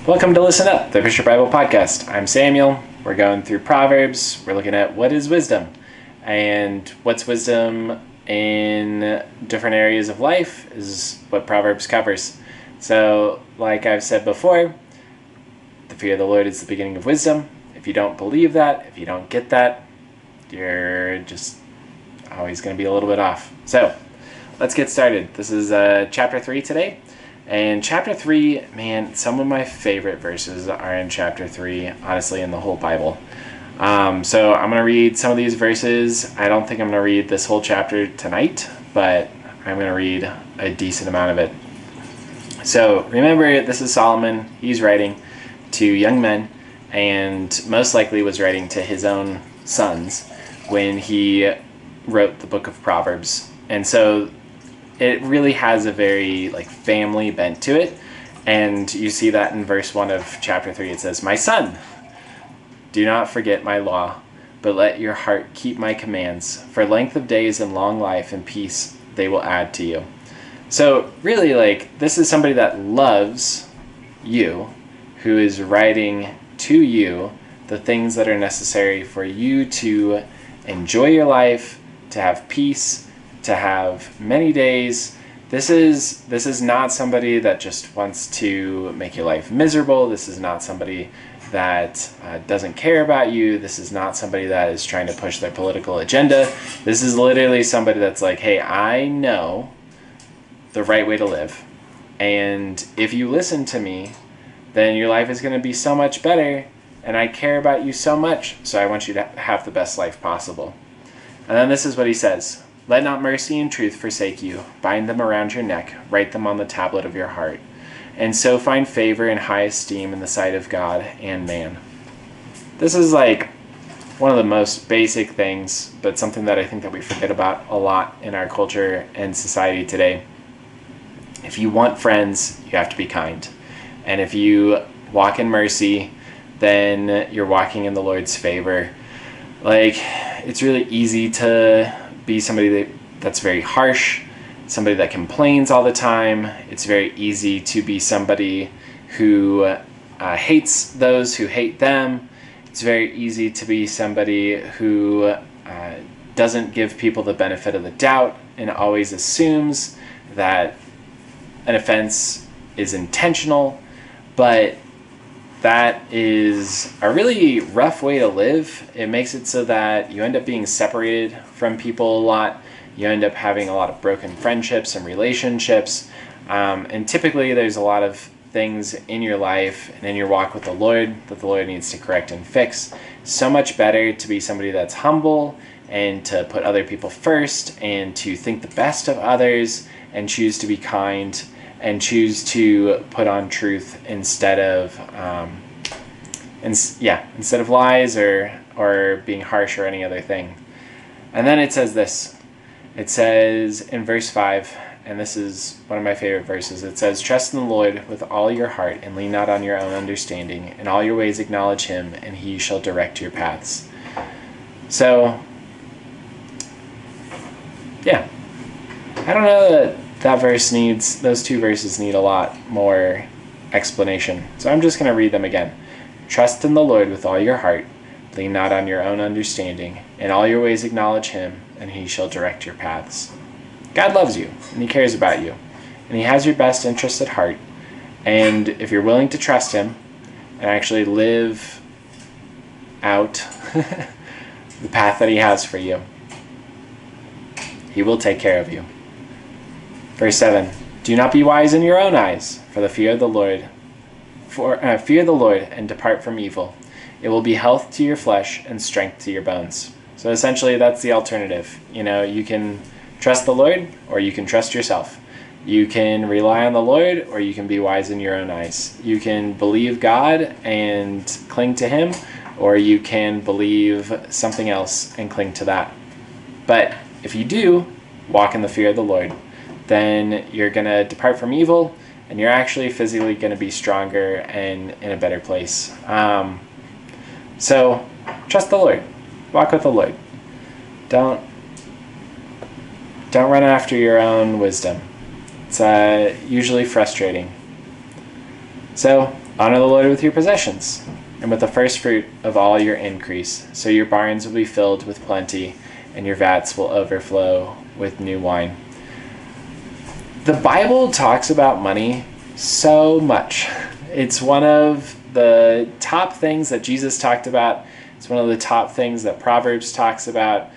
Welcome to Listen Up, the Buescher Bible Podcast. I'm Samuel. We're going through Proverbs. We're looking at what is wisdom and what's wisdom in different areas of life is what Proverbs covers. So, like I've said before, the fear of the Lord is the beginning of wisdom. If you don't believe that, if you don't get that, you're just always going to be a little bit off. So, let's get started. This is chapter 3 today. And chapter 3, man, some of my favorite verses are in chapter 3, honestly, in the whole Bible. So I'm going to read some of these verses. I don't think I'm going to read this whole chapter tonight, but I'm going to read a decent amount of it. So remember, this is Solomon. He's writing to young men, and most likely was writing to his own sons when he wrote the book of Proverbs. And so it really has a very family bent to it. And you see that in verse 1 of chapter 3. It says, "My son, do not forget my law, but let your heart keep my commands. For length of days and long life and peace they will add to you." So really, this is somebody that loves you, who is writing to you the things that are necessary for you to enjoy your life, to have peace, to have many days. This is not somebody that just wants to make your life miserable. This is not somebody that doesn't care about you. This is not somebody that is trying to push their political agenda. This is literally somebody that's like, hey, I know the right way to live. And if you listen to me, then your life is going to be so much better. And I care about you so much. So I want you to have the best life possible. And then this is what he says. "Let not mercy and truth forsake you. Bind them around your neck. Write them on the tablet of your heart. And so find favor and high esteem in the sight of God and man." This is one of the most basic things, but something that I think that we forget about a lot in our culture and society today. If you want friends, you have to be kind. And if you walk in mercy, then you're walking in the Lord's favor. It's really easy to be somebody that's very harsh, somebody that complains all the time. It's very easy to be somebody who hates those who hate them. It's very easy to be somebody who doesn't give people the benefit of the doubt and always assumes that an offense is intentional. But that is a really rough way to live. It makes it so that you end up being separated from people a lot. You end up having a lot of broken friendships and relationships. And typically there's a lot of things in your life and in your walk with the Lord that the Lord needs to correct and fix. So much better to be somebody that's humble and to put other people first and to think the best of others and choose to be kind and choose to put on truth instead of lies or being harsh or any other thing. And then it says this. It says in verse 5, and this is one of my favorite verses. It says, "Trust in the Lord with all your heart and lean not on your own understanding. In all your ways acknowledge him, and he shall direct your paths." So, yeah. I don't know that those two verses need a lot more explanation. So I'm just going to read them again. "Trust in the Lord with all your heart. Lean not on your own understanding. In all your ways acknowledge him, and he shall direct your paths." God loves you, and he cares about you, and he has your best interest at heart. And if you're willing to trust him and actually live out the path that he has for you, he will take care of you. Verse 7, "Do not be wise in your own eyes, for the fear of the Lord. Fear the Lord and depart from evil. It will be health to your flesh and strength to your bones." So essentially, that's the alternative. You can trust the Lord or you can trust yourself. You can rely on the Lord or you can be wise in your own eyes. You can believe God and cling to him, or you can believe something else and cling to that. But if you do walk in the fear of the Lord, then you're going to depart from evil, and you're actually physically going to be stronger and in a better place. So trust the Lord. Walk with the Lord. Don't run after your own wisdom. It's usually frustrating. So Honor the Lord with your possessions and with the first fruit of all your increase, so your barns will be filled with plenty and your vats will overflow with new wine. The Bible talks about money so much. It's one of the top things that Jesus talked about. It's one of the top things that Proverbs talks about.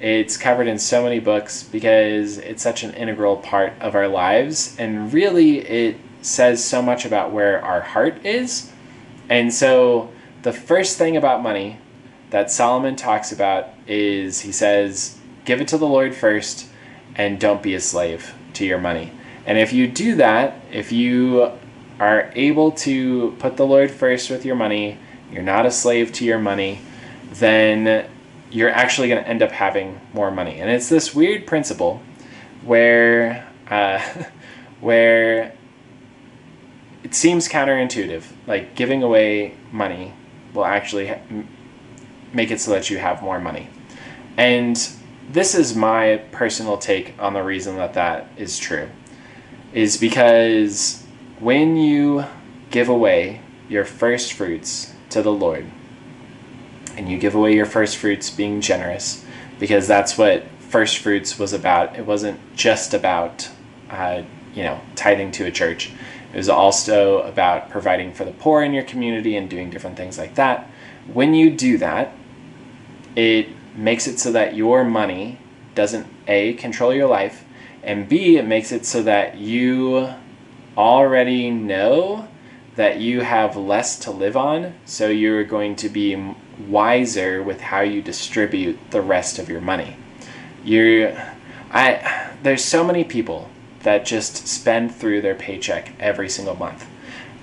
It's covered in so many books because it's such an integral part of our lives. And really, it says so much about where our heart is. And so the first thing about money that Solomon talks about is, he says, give it to the Lord first and don't be a slave to your money. And if you do that, if you are able to put the Lord first with your money, you're not a slave to your money, then you're actually going to end up having more money. And it's this weird principle where where it seems counterintuitive, like giving away money will actually make it so that you have more money. And this is my personal take on the reason that that is true, is because when you give away your first fruits to the Lord, and you give away your first fruits being generous, because that's what first fruits was about. It wasn't just about, tithing to a church. It was also about providing for the poor in your community and doing different things like that. When you do that, it makes it so that your money doesn't, A, control your life, and B, it makes it so that you already know that you have less to live on, so you're going to be wiser with how you distribute the rest of your money. There's so many people that just spend through their paycheck every single month.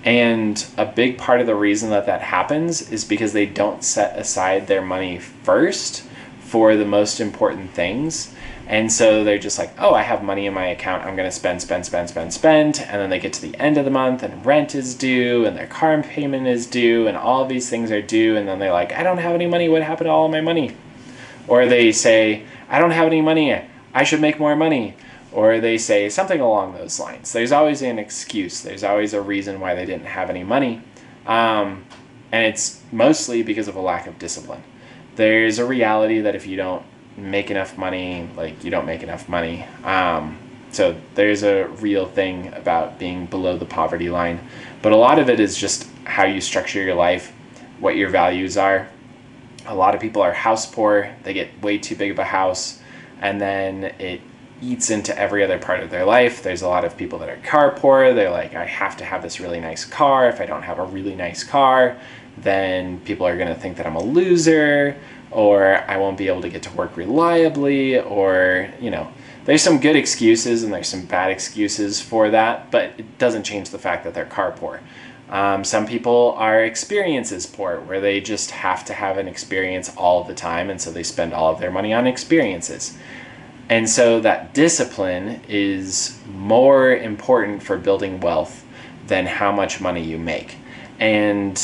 And a big part of the reason that that happens is because they don't set aside their money first for the most important things. And so they're just like, oh, I have money in my account, I'm going to spend. And then they get to the end of the month and rent is due and their car payment is due and all of these things are due. And then they're like, I don't have any money. What happened to all of my money? Or they say, I don't have any money. I should make more money. Or they say something along those lines. There's always an excuse. There's always a reason why they didn't have any money. And it's mostly because of a lack of discipline. There's a reality that if you don't make enough money, like you don't make enough money. So there's a real thing about being below the poverty line. But a lot of it is just how you structure your life, what your values are. A lot of people are house poor. They get way too big of a house, and then it eats into every other part of their life. There's a lot of people that are car poor. They're like, I have to have this really nice car. If I don't have a really nice car, then people are going to think that I'm a loser, or I won't be able to get to work reliably, or, there's some good excuses and there's some bad excuses for that, but it doesn't change the fact that they're car poor. Some people are experiences poor, where they just have to have an experience all the time, and so they spend all of their money on experiences. And so that discipline is more important for building wealth than how much money you make. And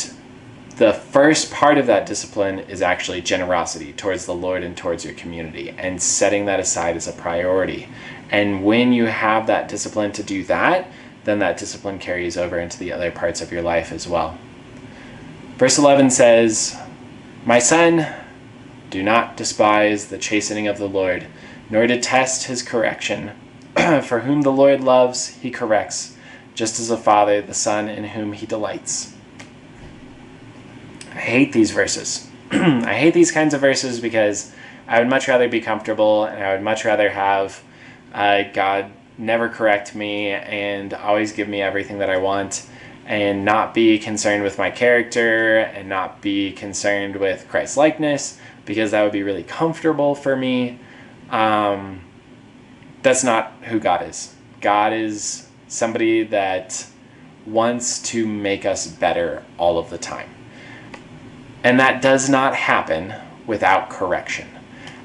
the first part of that discipline is actually generosity towards the Lord and towards your community, and setting that aside as a priority. And when you have that discipline to do that, then that discipline carries over into the other parts of your life as well. Verse 11 says, My son, do not despise the chastening of the Lord, nor detest his correction. For whom the Lord loves, he corrects, just as a father the son in whom he delights. I hate these verses. I hate these kinds of verses because I would much rather be comfortable, and I would much rather have God never correct me and always give me everything that I want, and not be concerned with my character and not be concerned with Christ's likeness, because that would be really comfortable for me. That's not who God is. God is somebody that wants to make us better all of the time. And that does not happen without correction.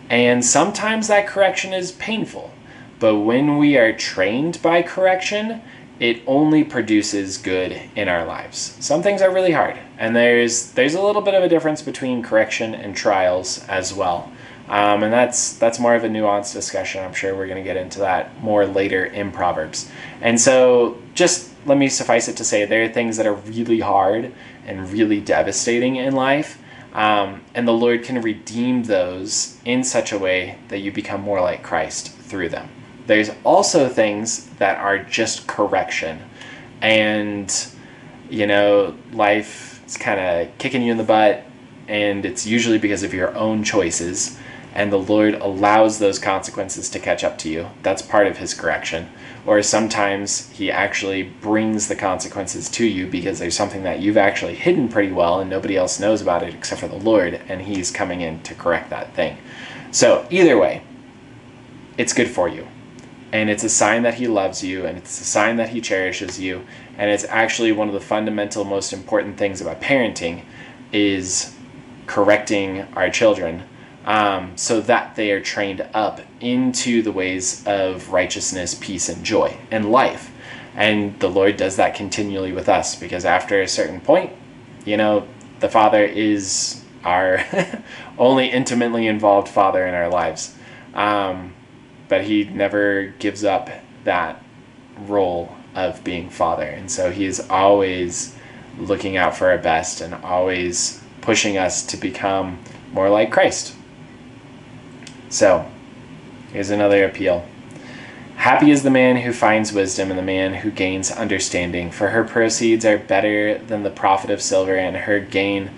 And sometimes that correction is painful. But when we are trained by correction, it only produces good in our lives. Some things are really hard. And there's a little bit of a difference between correction and trials as well. And that's more of a nuanced discussion. I'm sure we're going to get into that more later in Proverbs. And so just let me suffice it to say there are things that are really hard and really devastating in life, and the Lord can redeem those in such a way that you become more like Christ through them. There's also things that are just correction, and life is kind of kicking you in the butt, and it's usually because of your own choices, and the Lord allows those consequences to catch up to you. That's part of his correction. Or sometimes he actually brings the consequences to you because there's something that you've actually hidden pretty well and nobody else knows about it except for the Lord, and he's coming in to correct that thing. So either way, it's good for you. And it's a sign that he loves you, and it's a sign that he cherishes you. And it's actually one of the fundamental, most important things about parenting is correcting our children, so that they are trained up into the ways of righteousness, peace, and joy, and life. And the Lord does that continually with us, because after a certain point, the Father is our only intimately involved Father in our lives. But he never gives up that role of being Father. And so he is always looking out for our best and always pushing us to become more like Christ. So, here's another appeal. Happy is the man who finds wisdom and the man who gains understanding, for her proceeds are better than the profit of silver, and her gain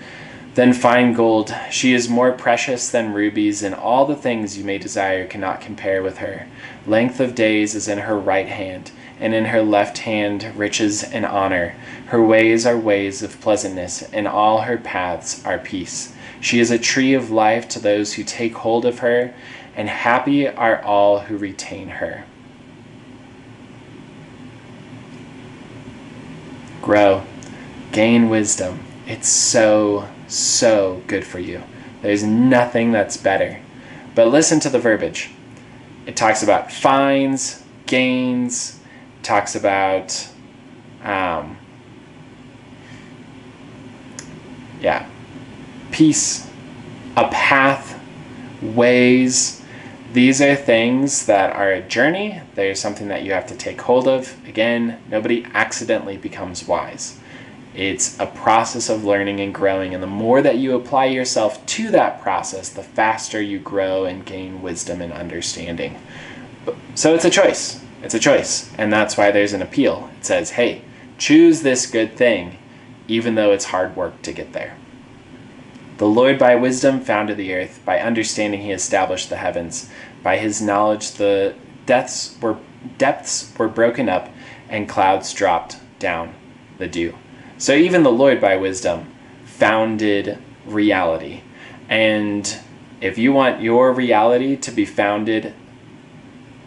than fine gold. She is more precious than rubies, and all the things you may desire cannot compare with her. Length of days is in her right hand, and in her left hand riches and honor. Her ways are ways of pleasantness, and all her paths are peace. She is a tree of life to those who take hold of her, and happy are all who retain her. Grow. Gain wisdom. It's so good for you. There's nothing that's better. But listen to the verbiage. It talks about finds, gains, talks about peace, a path, ways. These are things that are a journey. They're something that you have to take hold of. Again, nobody accidentally becomes wise. It's a process of learning and growing, and the more that you apply yourself to that process, the faster you grow and gain wisdom and understanding. So it's a choice. It's a choice, and that's why there's an appeal. It says, hey, choose this good thing, even though it's hard work to get there. The Lord by wisdom founded the earth. By understanding he established the heavens. By his knowledge the depths were broken up, and clouds dropped down the dew. So even the Lord by wisdom founded reality. And if you want your reality to be founded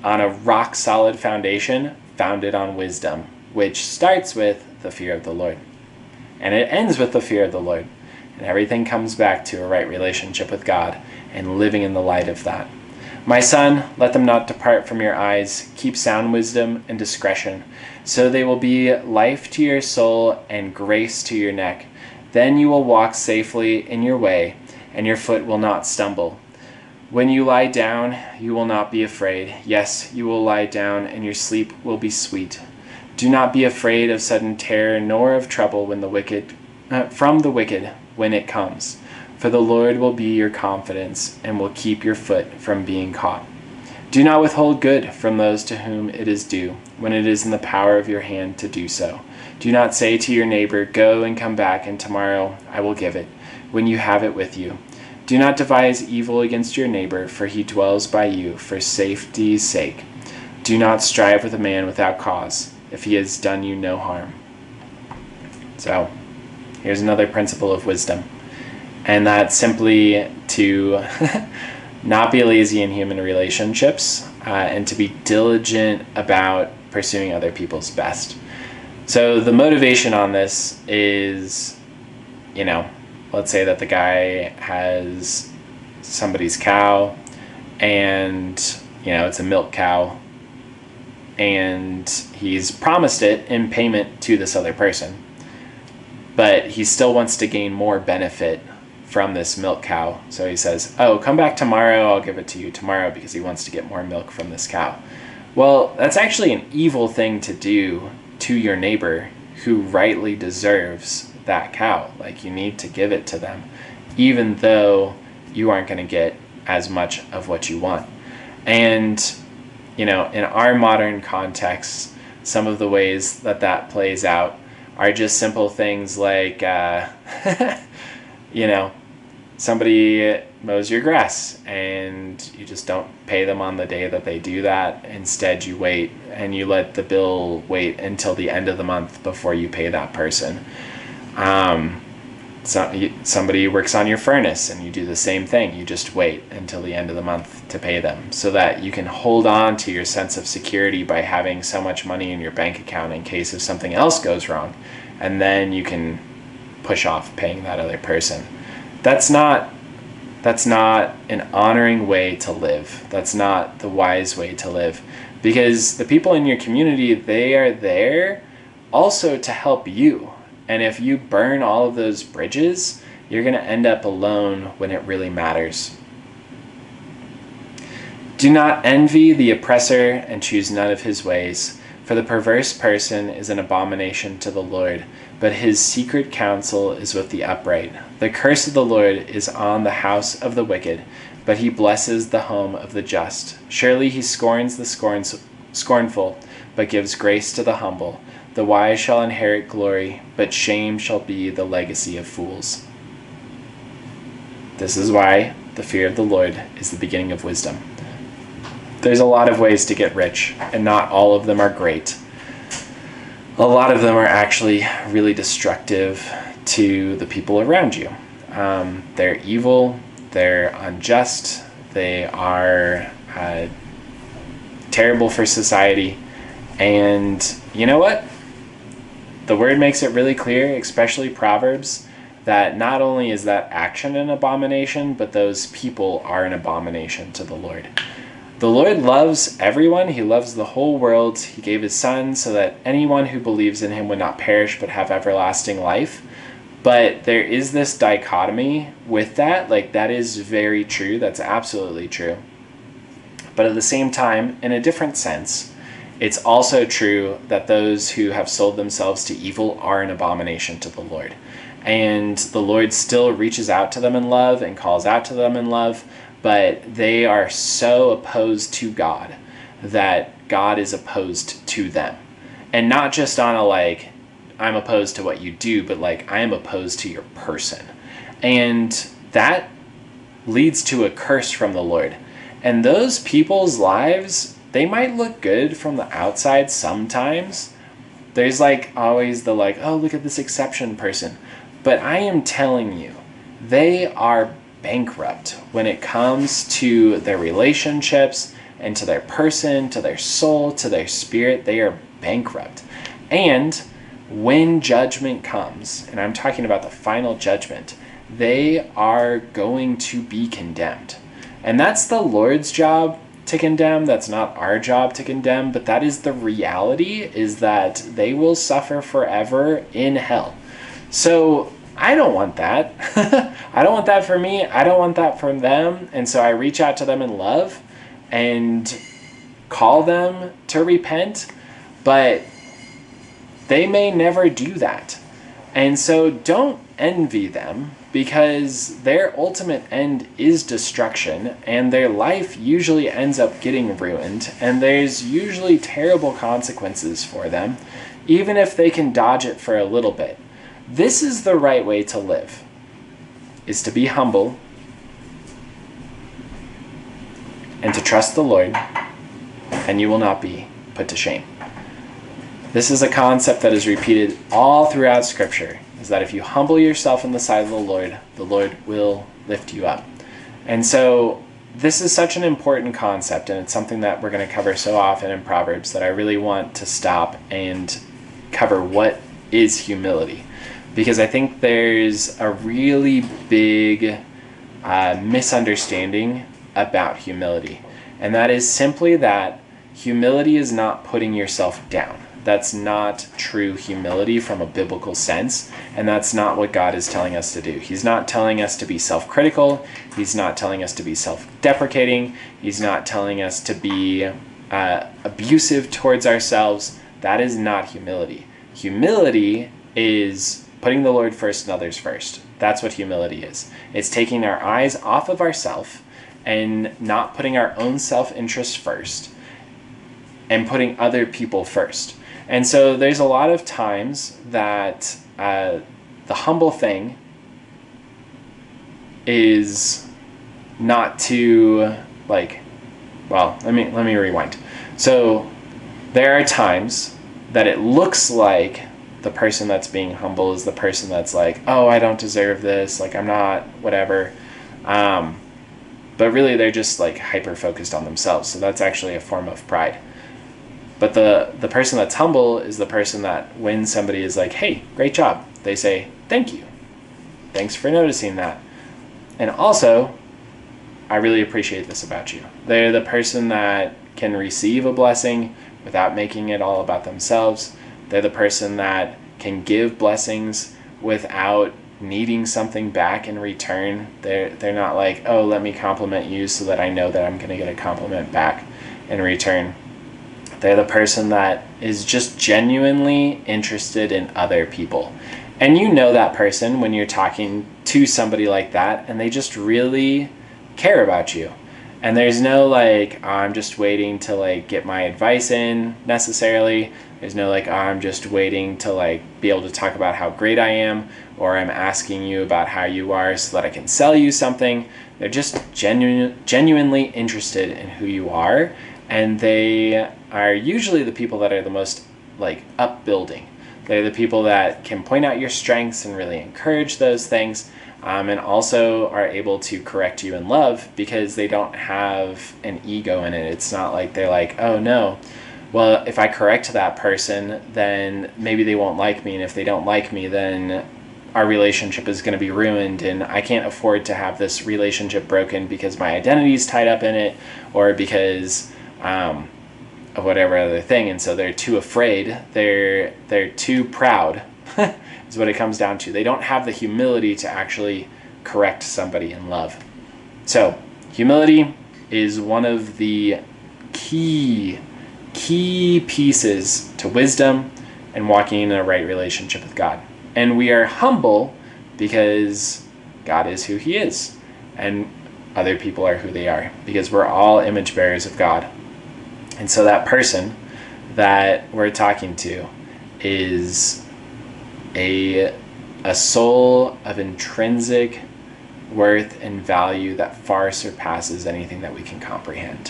on a rock solid foundation, founded on wisdom, which starts with the fear of the Lord. And it ends with the fear of the Lord. And everything comes back to a right relationship with God and living in the light of that. My son, let them not depart from your eyes. Keep sound wisdom and discretion, so they will be life to your soul and grace to your neck. Then you will walk safely in your way, and your foot will not stumble. When you lie down, you will not be afraid. Yes, you will lie down, and your sleep will be sweet. Do not be afraid of sudden terror, nor of trouble from the wicked when it comes. For the Lord will be your confidence, and will keep your foot from being caught. Do not withhold good from those to whom it is due, when it is in the power of your hand to do so. Do not say to your neighbor, go and come back, and tomorrow I will give it, when you have it with you. Do not devise evil against your neighbor, for he dwells by you for safety's sake. Do not strive with a man without cause, if he has done you no harm. So, here's another principle of wisdom. And that's simply to not be lazy in human relationships, and to be diligent about pursuing other people's best. So the motivation on this is, let's say that the guy has somebody's cow, and, it's a milk cow, and he's promised it in payment to this other person. But he still wants to gain more benefit from this milk cow. So he says, oh, come back tomorrow, I'll give it to you tomorrow, because he wants to get more milk from this cow. Well, that's actually an evil thing to do to your neighbor who rightly deserves that cow. Like, you need to give it to them, even though you aren't going to get as much of what you want. And, in our modern context, some of the ways that plays out are just simple things like, somebody mows your grass and you just don't pay them on the day that they do that. Instead, you wait and you let the bill wait until the end of the month before you pay that person. Somebody works on your furnace and you do the same thing. You just wait until the end of the month to pay them, so that you can hold on to your sense of security by having so much money in your bank account in case if something else goes wrong, and then you can push off paying that other person. That's not an honoring way to live. That's not the wise way to live, because the people in your community, they are there also to help you. And if you burn all of those bridges, you're going to end up alone when it really matters. Do not envy the oppressor and choose none of his ways, for the perverse person is an abomination to the Lord, but his secret counsel is with the upright. The curse of the Lord is on the house of the wicked, but he blesses the home of the just. Surely he scorns the scornful, but gives grace to the humble. The wise shall inherit glory, but shame shall be the legacy of fools. This is why the fear of the Lord is the beginning of wisdom. There's a lot of ways to get rich, and not all of them are great. A lot of them are actually really destructive to the people around you. They're evil, they're unjust, they are terrible for society, and you know what? The word makes it really clear, especially Proverbs, that not only is that action an abomination, but those people are an abomination to the Lord. The Lord loves everyone. He loves the whole world. He gave his son so that anyone who believes in him would not perish but have everlasting life. But there is this dichotomy with that. Like, that is very true. That's absolutely true. But at the same time, in a different sense, it's also true that those who have sold themselves to evil are an abomination to the Lord. And the Lord still reaches out to them in love and calls out to them in love, but they are so opposed to God that God is opposed to them. And not just on a like, I'm opposed to what you do, but like, I am opposed to your person. And that leads to a curse from the Lord. And those people's lives, they might look good from the outside sometimes. There's like always the like, oh, look at this exception person. But I am telling you, they are bankrupt when it comes to their relationships and to their person, to their soul, to their spirit. They are bankrupt. And when judgment comes, and I'm talking about the final judgment, they are going to be condemned. And that's the Lord's job to condemn. That's not our job to condemn, but that is the reality, is that they will suffer forever in hell. So I don't want that. I don't want that for me. I don't want that from them. And so I reach out to them in love and call them to repent, but they may never do that. And so don't envy them, because their ultimate end is destruction, and their life usually ends up getting ruined, and there's usually terrible consequences for them, even if they can dodge it for a little bit. This is the right way to live, is to be humble and to trust the Lord, and you will not be put to shame. This is a concept that is repeated all throughout Scripture, is that if you humble yourself in the sight of the Lord will lift you up. And so this is such an important concept, and it's something that we're going to cover so often in Proverbs that I really want to stop and cover what is humility. Because I think there's a really big misunderstanding about humility. And that is simply that humility is not putting yourself down. That's not true humility from a biblical sense, and that's not what God is telling us to do. He's not telling us to be self-critical. He's not telling us to be self-deprecating. He's not telling us to be abusive towards ourselves. That is not humility. Humility is putting the Lord first and others first. That's what humility is. It's taking our eyes off of ourselves and not putting our own self-interest first and putting other people first. And so there's a lot of times that the humble thing is not to let me rewind. So there are times that it looks like the person that's being humble is the person that's like, oh, I don't deserve this, like I'm not whatever. But really they're just like hyper focused on themselves. So that's actually a form of pride. But the person that's humble is the person that when somebody is like, hey, great job, they say, thank you. Thanks for noticing that. And also, I really appreciate this about you. They're the person that can receive a blessing without making it all about themselves. They're the person that can give blessings without needing something back in return. They're not like, oh, let me compliment you so that I know that I'm going to get a compliment back in return. They're the person that is just genuinely interested in other people. And you know that person when you're talking to somebody like that and they just really care about you. And there's no like, oh, I'm just waiting to like get my advice in necessarily. There's no like, oh, I'm just waiting to like be able to talk about how great I am, or I'm asking you about how you are so that I can sell you something. They're just genuinely interested in who you are. And they are usually the people that are the most like upbuilding. They're the people that can point out your strengths and really encourage those things, and also are able to correct you in love because they don't have an ego in it. It's not like they're like, oh no, well, if I correct that person, then maybe they won't like me. And if they don't like me, then our relationship is going to be ruined. And I can't afford to have this relationship broken because my identity is tied up in it, or because of whatever other thing. And so they're too afraid. They're too proud is what it comes down to. They don't have the humility to actually correct somebody in love. So humility is one of the key pieces to wisdom and walking in a right relationship with God. And we are humble because God is who he is and other people are who they are, because we're all image bearers of God. And so that person that we're talking to is a soul of intrinsic worth and value that far surpasses anything that we can comprehend,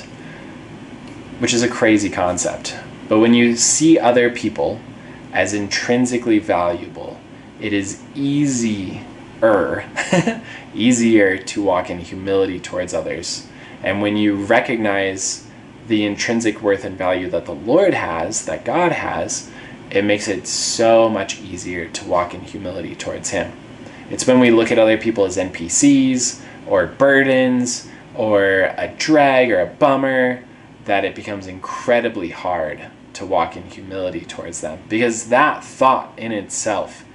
which is a crazy concept. But when you see other people as intrinsically valuable, it is easier to walk in humility towards others. And when you recognize the intrinsic worth and value that the Lord has, that God has, it makes it so much easier to walk in humility towards him. It's when we look at other people as NPCs or burdens or a drag or a bummer that it becomes incredibly hard to walk in humility towards them, because that thought in itself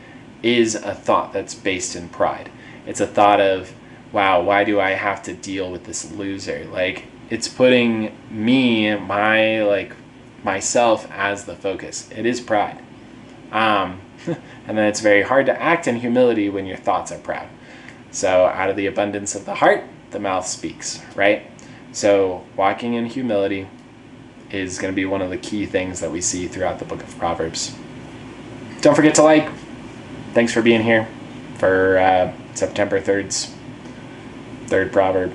is a thought that's based in pride. It's a thought of, wow, why do I have to deal with this loser? Like, it's putting me, myself as the focus. It is pride. And then it's very hard to act in humility when your thoughts are proud. So out of the abundance of the heart, the mouth speaks, right? So walking in humility is going to be one of the key things that we see throughout the book of Proverbs. Don't forget to like. Thanks for being here for September 3rd's third proverb.